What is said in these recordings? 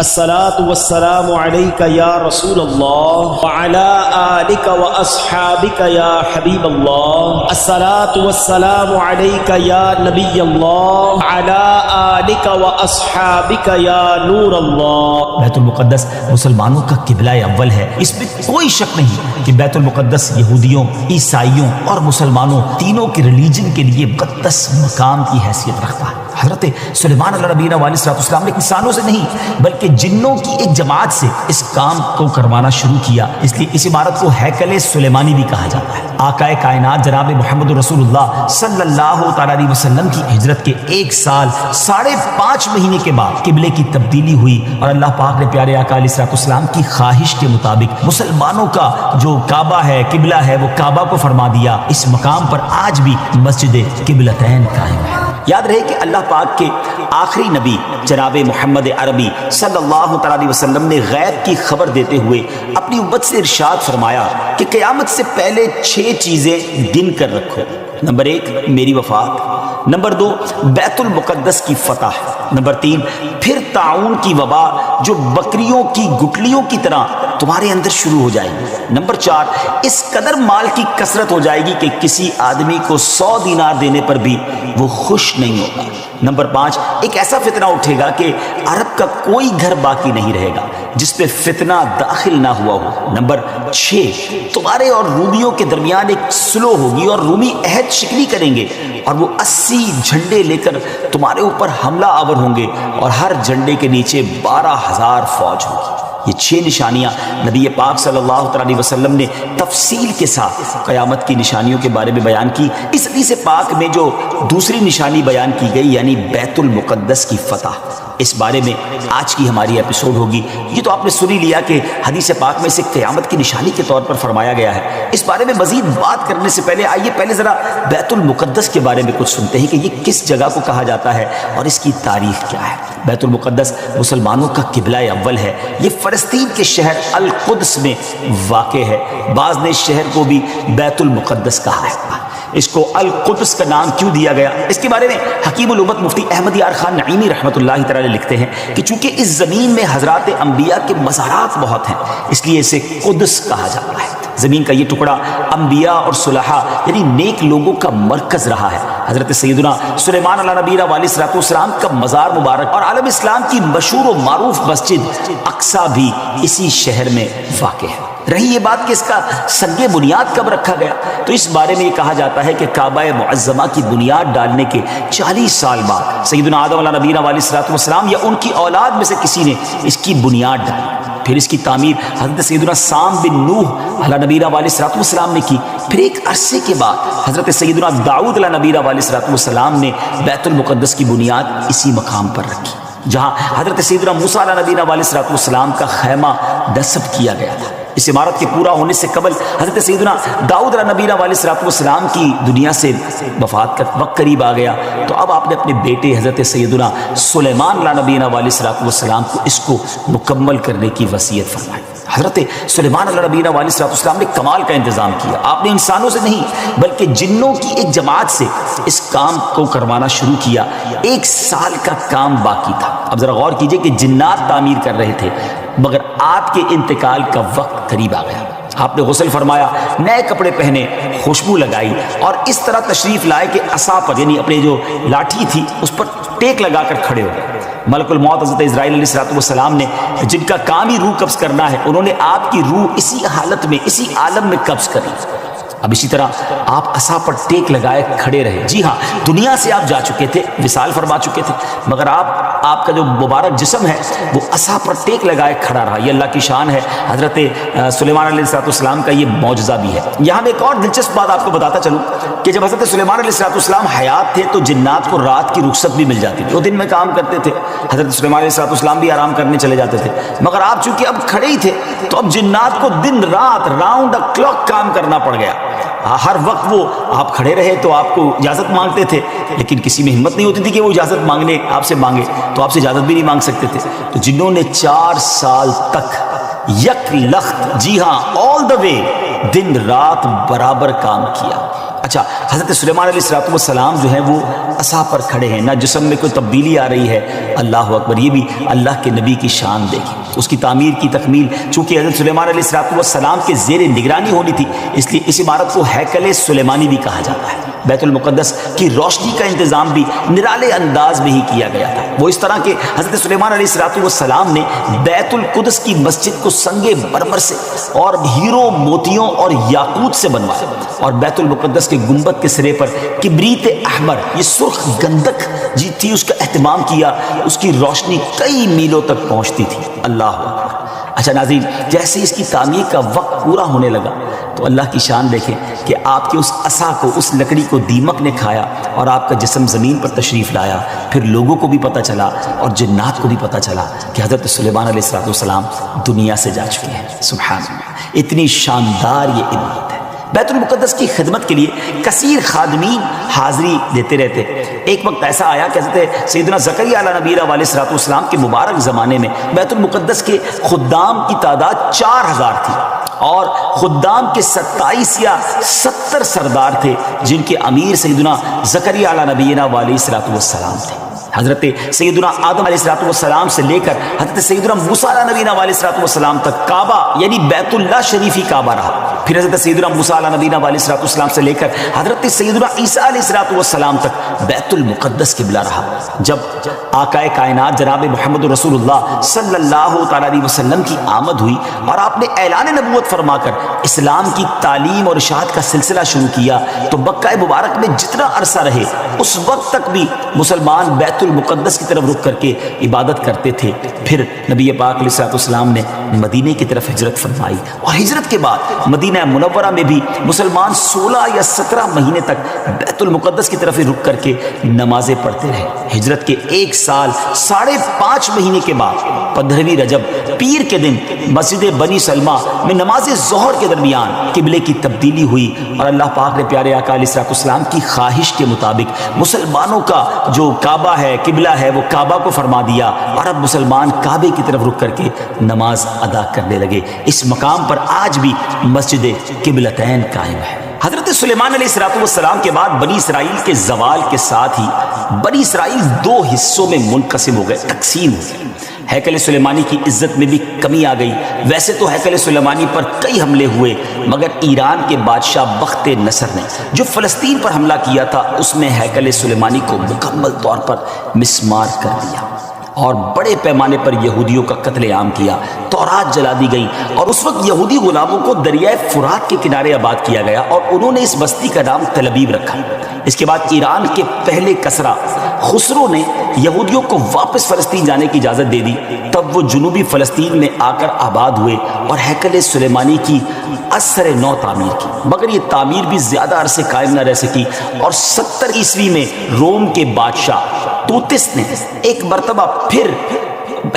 الصلاة والسلام عليك يا رسول الله وعلى آلك وأصحابك يا حبيب الله. الصلاة والسلام عليك يا نبي الله وعلى آلك وأصحابك يا نور الله. بیت المقدس مسلمانوں کا قبلہ اول ہے، اس میں کوئی شک نہیں کہ بیت المقدس یہودیوں، عیسائیوں اور مسلمانوں تینوں کے ریلیجن کے لیے مقدس مقام کی حیثیت رکھتا ہے۔ حضرت سلیمان علیہ نبینا علیہ السلام نے انسانوں سے نہیں بلکہ جنوں کی ایک جماعت سے اس کام کو کروانا شروع کیا، اس لیے اس عمارت کو ہیکل سلیمانی بھی کہا جاتا ہے۔ آقا کائنات جناب محمد رسول اللہ صلی اللہ تعالی علیہ وسلم کی ہجرت کے 1 سال 5.5 مہینے کے بعد قبلے کی تبدیلی ہوئی اور اللہ پاک نے پیارے آقا علیہ السلام کی خواہش کے مطابق مسلمانوں کا جو کعبہ ہے، قبلہ ہے، وہ کعبہ کو فرما دیا۔ اس مقام پر آج بھی مسجد قبلتین قائم ہے۔ یاد رہے کہ اللہ پاک کے آخری نبی جناب محمد عربی صلی اللہ تعالی علیہ وسلم نے غیب کی خبر دیتے ہوئے اپنی امت سے ارشاد فرمایا کہ قیامت سے پہلے 6 چیزیں گن کر رکھو۔ نمبر 1 میری وفات، نمبر 2 بیت المقدس کی فتح، نمبر 3 پھر طاعون کی وبا جو بکریوں کی گٹلیوں کی طرح تمہارے اندر شروع ہو جائے گی، نمبر 4 اس قدر مال کی کثرت ہو جائے گی کہ کسی آدمی کو 100 دینار دینے پر بھی وہ خوش نہیں ہوگا، نمبر 5 ایک ایسا فتنہ اٹھے گا کہ عرب کا کوئی گھر باقی نہیں رہے گا جس پہ فتنہ داخل نہ ہوا ہو، نمبر 6 تمہارے اور رومیوں کے درمیان ایک سلو ہوگی اور رومی عہد شکنی کریں گے اور وہ 80 جھنڈے لے کر تمہارے اوپر حملہ آور ہوں گے اور ہر جھنڈے کے نیچے 12,000 فوج ہوگی۔ یہ 6 نشانیاں نبی پاک صلی اللہ علیہ وسلم نے تفصیل کے ساتھ قیامت کی نشانیوں کے بارے میں بیان کی۔ اس حدیث پاک میں جو دوسری نشانی بیان کی گئی یعنی بیت المقدس کی فتح، اس بارے میں آج کی ہماری ایپیسوڈ ہوگی۔ یہ تو آپ نے سن ہی لیا کہ حدیث پاک میں سے قیامت کی نشانی کے طور پر فرمایا گیا ہے۔ اس بارے میں مزید بات کرنے سے پہلے آئیے پہلے ذرا بیت المقدس کے بارے میں کچھ سنتے ہیں کہ یہ کس جگہ کو کہا جاتا ہے اور اس کی تاریخ کیا ہے۔ بیت المقدس مسلمانوں کا قبلہ اول ہے۔ یہ فلسطین کے شہر القدس میں واقع ہے۔ بعض نے اس شہر کو بھی بیت المقدس کہا ہے۔ اس کو القدس کا نام کیوں دیا گیا، اس کے بارے میں حکیم الامت مفتی احمد یار خان نعیمی رحمۃ اللہ تعالی لکھتے ہیں کہ چونکہ اس زمین میں حضرات انبیاء کے مزارات بہت ہیں اس لیے اسے قدس کہا جاتا ہے۔ زمین کا یہ ٹکڑا انبیاء اور صلحاء یعنی نیک لوگوں کا مرکز رہا ہے۔ حضرت سیدنا سلیمان علیہ نبینا علیہ السلام کا مزار مبارک اور عالم اسلام کی مشہور و معروف مسجد اقصی بھی اسی شہر میں واقع ہے۔ رہی یہ بات کہ اس کا سنگ بنیاد کب رکھا گیا تو اس بارے میں یہ کہا جاتا ہے کہ کعبہ معظمہ کی بنیاد ڈالنے کے 40 سال بعد سیدنا آدم علیہ نبینا علیہ السلام یا ان کی اولاد میں سے کسی نے اس کی بنیاد ڈالی۔ پھر اس کی تعمیر حضرت سیدنا سام بن نوح علیہ نبینا علیہ السلام نے کی۔ پھر ایک عرصے کے بعد حضرت سیدنا داؤد علیہ نبینا علیہ السلام نے بیت المقدس کی بنیاد اسی مقام پر رکھی جہاں حضرت سیدنا موسیٰ علیہ نبینا علیہ السلام کا خیمہ نصب کیا گیا تھا۔ اس عمارت کے پورا ہونے سے قبل حضرت سیدنا داؤد علیہ نبینا علیہ السلام کی دنیا سے وفات کا وقت قریب آ گیا تو اب آپ نے اپنے بیٹے حضرت سیدنا سلیمان علیہ نبینا علیہ السلام کو اس کو مکمل کرنے کی وصیت فرمائی۔ حضرت سلیمان علیہ نبینا علیہ السلام نے کمال کا انتظام کیا۔ آپ نے انسانوں سے نہیں بلکہ جنوں کی ایک جماعت سے اس کام کو کروانا شروع کیا۔ 1 سال کا کام باقی تھا۔ اب ذرا غور کیجئے کہ جنات تعمیر کر رہے تھے مگر آپ کے انتقال کا وقت قریب آ گیا۔ آپ نے غسل فرمایا، نئے کپڑے پہنے، خوشبو لگائی اور اس طرح تشریف لائے کہ عصا پر یعنی اپنے جو لاٹھی تھی اس پر ٹیک لگا کر کھڑے ہو گئے۔ ملک الموت حضرت اسرائیل علیہ السلام نے جن کا کام ہی روح قبض کرنا ہے انہوں نے آپ کی روح اسی حالت میں اسی عالم میں قبض کر لی۔ اب اسی طرح آپ عصا پر ٹیک لگائے کھڑے رہے۔ جی ہاں، دنیا سے آپ جا چکے تھے، وصال فرما چکے تھے مگر آپ کا جو مبارک جسم ہے وہ عصا پر ٹیک لگائے کھڑا رہا۔ یہ اللہ کی شان ہے۔ حضرت سلیمان علیہ السلام کا یہ معجزہ بھی ہے۔ یہاں میں ایک اور دلچسپ بات آپ کو بتاتا چلوں کہ جب حضرت سلیمان علیہ السلام حیات تھے تو جنات کو رات کی رخصت بھی مل جاتی تھی، وہ دن میں کام کرتے تھے۔ حضرت سلیمان علیہ السلام بھی آرام کرنے چلے جاتے تھے مگر آپ چونکہ اب کھڑے ہی تھے تو اب جنات کو دن رات راؤنڈ دا کلاک کام کرنا پڑ گیا۔ ہر وقت وہ آپ کھڑے رہے تو آپ کو اجازت مانگتے تھے لیکن کسی میں ہمت نہیں ہوتی تھی کہ وہ اجازت مانگنے آپ سے مانگے تو آپ سے اجازت بھی نہیں مانگ سکتے تھے۔ تو جنہوں نے 4 سال تک یک لخت، جی ہاں آل دا وے، دن رات برابر کام کیا اچھا، حضرت سلیمان علیہ السلام جو ہے وہ عصا پر کھڑے ہیں، نہ جسم میں کوئی تبدیلی آ رہی ہے. اللہ اکبر. یہ بھی اللہ کے نبی کی شان دیکھی. اس کی تعمیر کی تکمیل چونکہ حضرت سلیمان علیہ السلام کے زیر نگرانی ہونی تھی، اس لیے اس عمارت کو ہیکل سلیمانی بھی کہا جاتا ہے. بیت المقدس کی روشنی کا انتظام بھی نرالے انداز میں ہی کیا گیا تھا. وہ اس طرح کہ حضرت سلیمان علیہ السلام نے بیت القدس کی مسجد کو سنگ مرمر سے اور ہیروں، موتیوں اور یاقوت سے بنوایا، اور بیت المقدس کے گنبد کے سرے پر کبریت احمر، یہ سرخ گندک جی تھی، اس کا اہتمام کیا. اس کی روشنی کئی میلوں تک پہنچتی تھی. اللہ اکبر. اچھا ناظرین، جیسے اس کی تعمیر کا وقت پورا ہونے لگا تو اللہ کی شان دیکھیں کہ آپ کے اس عصا کو، اس لکڑی کو دیمک نے کھایا اور آپ کا جسم زمین پر تشریف لایا. پھر لوگوں کو بھی پتہ چلا اور جنات کو بھی پتہ چلا کہ حضرت سلیمان علیہ السلام دنیا سے جا چکے ہیں. سبحان اللہ. اتنی شاندار یہ عبادت ہے. بیت المقدس کی خدمت کے لیے کثیر خادمین حاضری دیتے رہتے. ایک وقت ایسا آیا کہ حضرت سیدنا زکریا علیہ نبی علیہ السلام کے مبارک زمانے میں بیت المقدس کے خدام کی تعداد 4000 تھی، اور خدام کے 27 یا 70 سردار تھے جن کے امیر سیدنا زکریا علیہ نبی علیہ السلام تھے. حضرت سیدنا آدم علیہ السلام سے لے کر حضرت سیدنا موسیٰ علیہ نبی علیہ السلام تک کعبہ یعنی بیت اللہ شریف ہی کعبہ رہا. پھر حضرت سیدنا موسیٰ علیہ نبی علیہ السلام سے لے کر حضرت سیدنا عیسیٰ علیہ السلام تک بیت المقدس قبلہ رہا. جب آقا کائنات جناب محمد رسول اللہ صلی اللہ تعالی علیہ وسلم کی آمد ہوئی اور آپ نے اعلان نبوت فرما کر اسلام کی تعلیم اور اشاعت کا سلسلہ شروع کیا، تو مکہ مبارک میں جتنا عرصہ رہے اس وقت تک بھی مسلمان بیت المقدس کی طرف رک کر کے عبادت کرتے تھے. پھر نبی پاک علیہ السلام نے مدینے کی طرف ہجرت فرمائی، اور ہجرت کے بعد مدینہ منورہ میں بھی مسلمان 16 یا 17 مہینے تک بیت المقدس کی طرف رک کر کے نمازیں پڑھتے رہے. ہجرت کے 1 سال 5.5 مہینے کے بعد 15ویں رجب پیر کے دن مسجد بنی سلمہ میں نماز ظہر کے درمیان قبلے کی تبدیلی ہوئی، اور اللہ پاک نے پیارے آقا علیہ السلام کی خواہش کے مطابق مسلمانوں کا جو کعبہ ہے، قبلہ ہے، وہ کعبہ کو فرما دیا، اور اب مسلمان کعبے کی طرف رک کر کے نماز ادا کرنے لگے. اس مقام پر آج بھی مسجد قبلتین قائم ہے. حضرت سلیمان علیہ السلام کے بعد بنی اسرائیل کے زوال کے ساتھ ہی بنی اسرائیل 2 حصوں میں منقسم ہو گئے، تقسیم ہو گئے. ہیکل سلیمانی کی عزت میں بھی کمی آ گئی. ویسے تو ہیکل سلیمانی پر کئی حملے ہوئے، مگر ایران کے بادشاہ بخت نصر نے جو فلسطین پر حملہ کیا تھا اس میں ہیکل سلیمانی کو مکمل طور پر مسمار کر دیا اور بڑے پیمانے پر یہودیوں کا قتل عام کیا. تورات جلا دی گئی، اور اس وقت یہودی غلاموں کو دریائے فرات کے کنارے آباد کیا گیا، اور انہوں نے اس بستی کا نام تل ابیب رکھا. اس کے بعد ایران کے پہلے کسرا خسرو نے یہودیوں کو واپس فلسطین جانے کی اجازت دے دی. تب وہ جنوبی فلسطین میں آ کر آباد ہوئے اور ہیکل سلیمانی کی اثر نو تعمیر کی، مگر یہ تعمیر بھی زیادہ عرصے قائم نہ رہ سکی، اور 70 عیسوی میں روم کے بادشاہ توتس نے ایک مرتبہ پھر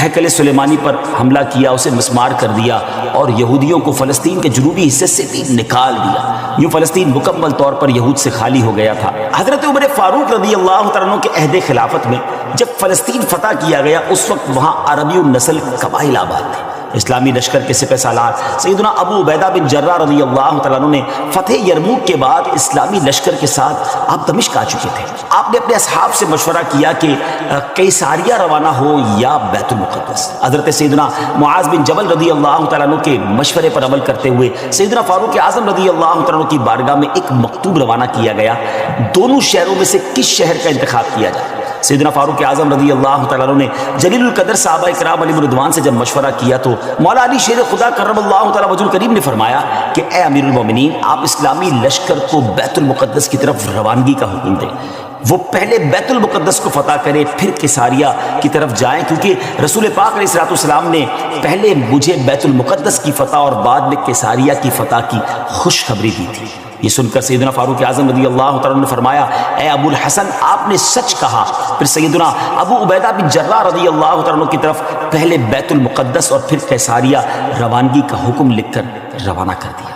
ہیکل سلیمانی پر حملہ کیا، اسے مسمار کر دیا اور یہودیوں کو فلسطین کے جنوبی حصے سے بھی نکال دیا. یوں فلسطین مکمل طور پر یہود سے خالی ہو گیا تھا. حضرت عمر فاروق رضی اللہ تعالیٰ عنہ کے عہد خلافت میں جب فلسطین فتح کیا گیا اس وقت وہاں عربی النسل قبائل آباد تھے. اسلامی لشکر کے سپہ سالار سیدنا ابو عبیدہ بن جراح رضی اللہ تعالیٰ عنہ نے فتح یرموک کے بعد اسلامی لشکر کے ساتھ آپ دمشق آ چکے تھے. آپ نے اپنے اصحاب سے مشورہ کیا کہ قیصاریہ روانہ ہو یا بیت المقدس. حضرت سیدنا معاذ بن جبل رضی اللہ تعالیٰ عنہ کے مشورے پر عمل کرتے ہوئے سیدنا فاروق اعظم رضی اللہ تعالیٰ عنہ کی بارگاہ میں ایک مکتوب روانہ کیا گیا، دونوں شہروں میں سے کس شہر کا انتخاب کیا جائے. سیدنا فاروق اعظم رضی اللہ تعالیٰ عنہ نے جلیل القدر صحابہ کرام علیہ رضوان سے جب مشورہ کیا تو مولا علی شیر خدا کرم اللہ تعالیٰ وجہ الکریم نے فرمایا کہ اے امیر المومنین، آپ اسلامی لشکر کو بیت المقدس کی طرف روانگی کا حکم دیں. وہ پہلے بیت المقدس کو فتح کرے پھر قیصاریہ کی طرف جائیں، کیونکہ رسول پاک علیہ السلام نے پہلے مجھے بیت المقدس کی فتح اور بعد میں قیصاریہ کی فتح کی خوشخبری دی تھی. یہ سن کر سیدنا فاروق اعظم رضی اللہ تعالیٰ نے فرمایا اے ابو الحسن، آپ نے سچ کہا. پھر سیدنا ابو عبیدہ بن جراح رضی اللہ تعالیٰ کی طرف پہلے بیت المقدس اور پھر قیصاریہ روانگی کا حکم لکھ کر روانہ کر دیا.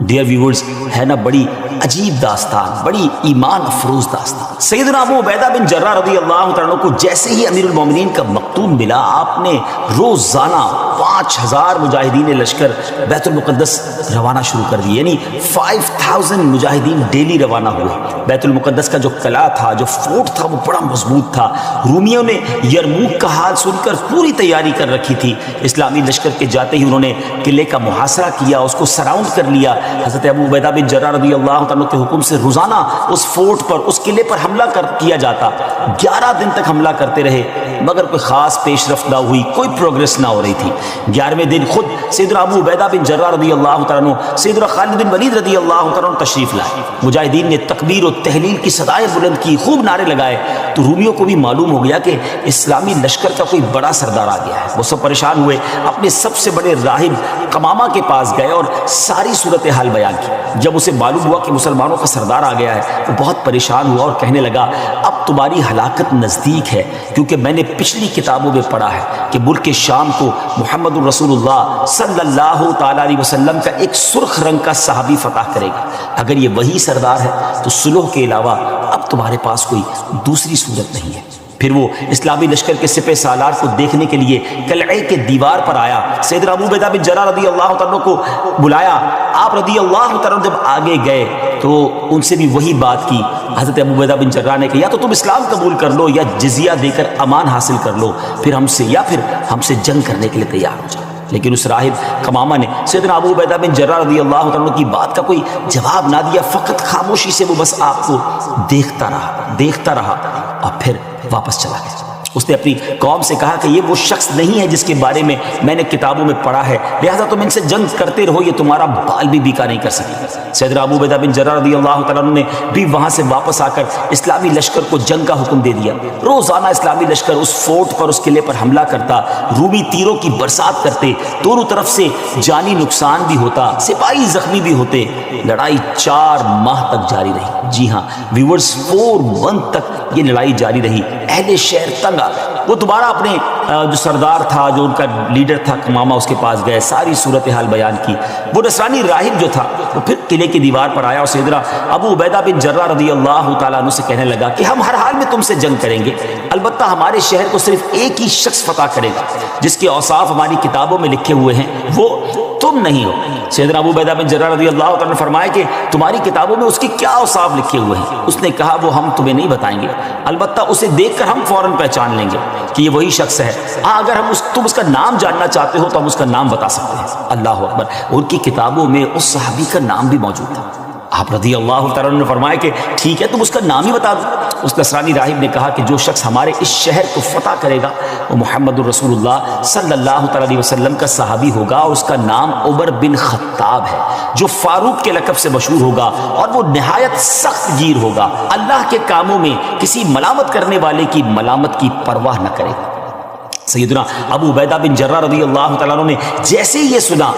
ڈیئر ویورز، ہے نا بڑی عجیب داستان، بڑی ایمان افروز داستان۔ سیدنا ابو عبیدہ بن جراح رضی اللہ تعالیٰ عنہ کو جیسے ہی امیر المومنین کا مکتوب ملا، آپ نے روزانہ 5000 مجاہدین لشکر بیت المقدس روانہ شروع کر دی، یعنی 5000 مجاہدین ڈیلی روانہ ہوئے۔ بیت المقدس کا جو قلعہ تھا، جو فورٹ تھا، وہ بڑا مضبوط تھا۔ رومیوں نے یرموک کا حال سن کر پوری تیاری کر رکھی تھی۔ اسلامی لشکر کے جاتے ہی انہوں نے قلعے کا محاصرہ کیا، اس کو سراؤنڈ کر لیا۔ حضرت ابو عبیدہ بن جراح رضی اللہ تعالیٰ کے حکم سے روزانہ اس فورٹ پر، اس قلعے پر حملہ کیا جاتا۔ 11 دن تک حملہ کرتے رہے، مگر کوئی خاص پیش رفت نہ ہوئی، کوئی پروگرس نہ ہو رہی تھی۔ 11ویں دن خود سیدنا ابو عبیدہ بن جراح رضی اللہ تعالیٰ عنہ سیدنا خالد بن ولید رضی اللہ تعالیٰ عنہ تشریف لائے۔ مجاہدین نے تکبیر و تہلیل کی صدائیں بلند کی، خوب نعرے لگائے، تو رومیوں کو بھی معلوم ہو گیا کہ اسلامی لشکر کا کوئی بڑا سردار آ گیا ہے۔ وہ سب پریشان ہوئے، اپنے سب سے بڑے راہب قمامہ کے پاس گئے اور ساری صورتحال بیان کی۔ جب اسے معلوم ہوا کہ مسلمانوں کا سردار آ گیا ہے، وہ بہت پریشان ہوا اور کہنے لگا، اب تمہاری ہلاکت نزدیک ہے، کیونکہ میں نے پچھلی کتابوں میں پڑھا ہے کہ ملک شام کو محمد الرسول اللہ صلی اللہ تعالیٰ علیہ وسلم کا ایک سرخ رنگ کا صحابی فتح کرے گا۔ اگر یہ وہی سردار ہے تو صلح کے علاوہ اب تمہارے پاس کوئی دوسری صورت نہیں ہے۔ پھر وہ اسلامی لشکر کے سپہ سالار کو دیکھنے کے لیے قلعے کے دیوار پر آیا، سیدنا ابو عبیدہ بن جراح رضی اللہ تعالیٰ کو بلایا۔ آپ رضی اللہ تعالیٰ جب آگے گئے تو ان سے بھی وہی بات کی۔ حضرت ابو عبیدہ بن جراح نے کہا، یا تو تم اسلام قبول کر لو یا جزیہ دے کر امان حاصل کر لو، پھر ہم سے جنگ کرنے کے لیے تیار ہو جاؤ۔ لیکن اس راہب قمامہ نے سیدنا ابو عبیدہ بن جراح رضی اللہ تعالیٰ کی بات کا کوئی جواب نہ دیا، فقط خاموشی سے وہ بس آپ کو دیکھتا رہا اور پھر واپس چلا گیا۔ اس نے اپنی قوم سے کہا کہ یہ وہ شخص نہیں ہے جس کے بارے میں نے کتابوں میں پڑھا ہے، لہذا تم ان سے جنگ کرتے رہو، یہ تمہارا بال بھی بیکا نہیں کر سکے۔ سیدنا ابو عبیدہ بن جراح رضی اللہ تعالیٰ نے بھی وہاں سے واپس آ کر اسلامی لشکر کو جنگ کا حکم دے دیا۔ روزانہ اسلامی لشکر اس فورٹ پر، اس قلعے پر حملہ کرتا، رومی تیروں کی برسات کرتے، دونوں طرف سے جانی نقصان بھی ہوتا، سپاہی زخمی بھی ہوتے۔ لڑائی 4 ماہ تک جاری رہی۔ جی ہاں ویورز، 4 منتھ تک یہ لڑائی جاری رہی۔ اہل شہر تنگ آ گئے، وہ دوبارہ اپنے جو سردار تھا، جو ان کا لیڈر تھا قمامہ، اس کے پاس گئے، ساری صورتحال بیان کی۔ وہ نصرانی راہب جو تھا وہ پھر قلعے کی دیوار پر آیا اور سیدنا ابو عبیدہ بن جراح رضی اللہ تعالیٰ عنہ سے کہنے لگا کہ ہم ہر حال میں تم سے جنگ کریں گے، البتہ ہمارے شہر کو صرف ایک ہی شخص فتح کرے گا جس کے اوصاف ہماری کتابوں میں لکھے ہوئے ہیں، وہ تم نہیں ہو۔ سیدنا ابو عبیدہ بن جراح رضی اللہ تعالیٰ نے فرمایا کہ تمہاری کتابوں میں اس کے کیا اوصاف لکھے ہوئے ہیں؟ اس نے کہا وہ ہم تمہیں نہیں بتائیں گے، البتہ اسے دیکھ کر ہم فوراً پہچان لیں گے کہ یہ وہی شخص ہے۔ ہاں اگر تم اس کا نام جاننا چاہتے ہو تو ہم اس کا نام بتا سکتے ہیں۔ اللہ اکبر، ان کی کتابوں میں اس صحابی کا نام بھی موجود تھا۔ آپ رضی اللہ تعالیٰ نے فرمایا کہ ٹھیک ہے، تم اس کا نام ہی بتا دو۔ اس نصرانی راہب نے کہا کہ جو شخص ہمارے اس شہر کو فتح کرے گا وہ محمد الرسول اللہ صلی اللہ تعالیٰ علیہ وسلم کا صحابی ہوگا، اور اس کا نام عمر بن خطاب ہے، جو فاروق کے لقب سے مشہور ہوگا، اور وہ نہایت سخت گیر ہوگا، اللہ کے کاموں میں کسی ملامت کرنے والے کی ملامت کی پرواہ نہ کرے گا۔ سیدنا ابو عبیدہ بن جراح رضی اللہ تعالیٰ نے جیسے ہی یہ سنا